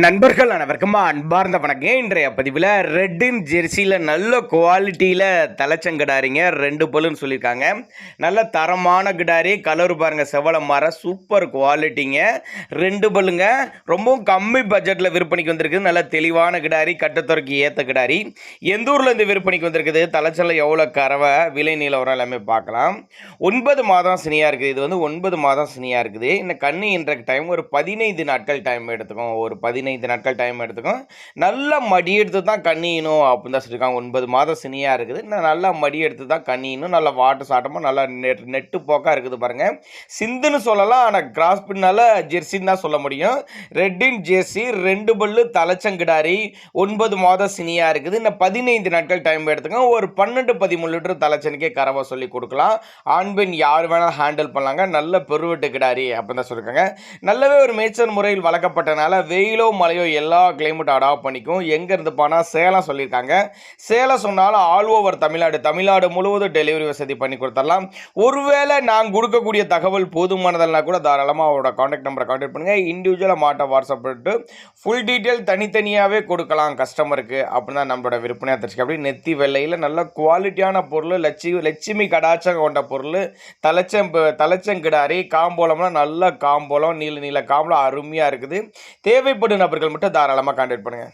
நண்பர்கள் அனைவருக்கும் அன்பார்ந்த வணக்கம். இன்றைய பதிவில் ரெட்டின் ஜெர்சியில் நல்ல குவாலிட்டியில் தலைச்சங்கிடாரிங்க 2 பல்லுன்னு சொல்லியிருக்காங்க. நல்ல தரமான கிடாரி, கலர் பாருங்கள், செவலை மாற சூப்பர் குவாலிட்டிங்க. 2 பல்லுங்க, ரொம்பவும் கம்மி பட்ஜெட்டில் விற்பனைக்கு வந்திருக்குது. நல்ல தெளிவான கிடாரி, கட்டத்துறைக்கு ஏற்ற கிடாரி. எந்த ஊரில் இருந்து விற்பனைக்கு வந்திருக்குது, தலைச்சலில் எவ்வளோ கறவை, விலை நிலவரம் எல்லாமே பார்க்கலாம். 9 மாதம் சினியாக இருக்குது. இது வந்து 9 மாதம் சினியாக இருக்குது. இந்த கண்ணு என்ற டைம் ஒரு 15 நாட்கள் டைம் எடுத்துக்கும். ஒரு 15 நாட்கள் டைம் எடுத்துக்கும். நல்லா மடி எடுத்து தான் கண்ணியணும் அப்படின்னு தான் சொல்லியிருக்காங்க. 9 மாதம் சினியாக இருக்குது. நல்லா மடி எடுத்து தான் கண்ணியணும். நல்லா வாட்டு சாட்டமாக நல்லா நெட்டு போக்காக இருக்குது பாருங்கள். சிந்துன்னு சொல்லலாம், ஆனால் கிராஸ் பின்னால் ஜெர்சின்னு தான் சொல்ல முடியும். ரெட்டின் ஜெர்சி 2 பல்லு தலைச்சங்கிடாரி 9 மாதம் சினியாக இருக்குது. இன்னும் 15 நாட்கள் டைம் எடுத்துக்கோங்க. ஒரு 12-13 லிட்டர் தலைச்சனுக்கே கறவை சொல்லி கொடுக்கலாம். ஆண் பெண் யார் வேணாலும் ஹேண்டில் பண்ணலாங்க. நல்ல பெருவெட்டு கிடாரி அப்படின்னு தான் சொல்லியிருக்காங்க. நல்லாவே ஒரு மேய்ச்சல் முறையில் வளர்க்கப்பட்டனால வெயிலோ மழையோ எல்லா கிளைமேட்டும் அடாப்ட் பண்ணிக்கும். எங்கேருந்து போனால் சேலம் சொல்லியிருக்காங்க. சேலம் சொன்னாலும் ஆல் ஓவர் தமிழ்நாடு முழுவதும் டெலிவரி வசதி பண்ணி கொடுத்துடலாம். ஒருவேளை நான் கொடுக்கக்கூடிய தகவல் போதுமானதல்னா கூட தாராளமாக அவரோட காண்டாக்ட் நம்பரை காண்டாக்ட் பண்ணுங்கள். இண்டிவிஜுவலாக மாட்ட வாட்ஸ்அப் பண்ணிட்டு ஃபுல் டீட்டெயில் தனித்தனியாகவே கொடுக்கலாம் கஸ்டமருக்கு அப்படின்னு தான் நம்மளோட விற்பனையாக தெரிஞ்சுக்க. அப்படி நெத்தி வெள்ளையில் நல்ல குவாலிட்டியான பொருள், லட்சுமி கடாச்சம் கொண்ட பொருள், தலைச்சங்கிடாரி காம்போலம்லாம் நல்ல காம்போலம், நீல காம்போலம் அருமையாக இருக்குது. தேவைப்படும் நபர்கள் மட்டும் தாராளமாக கான்டாக்ட் பண்ணுங்கள்.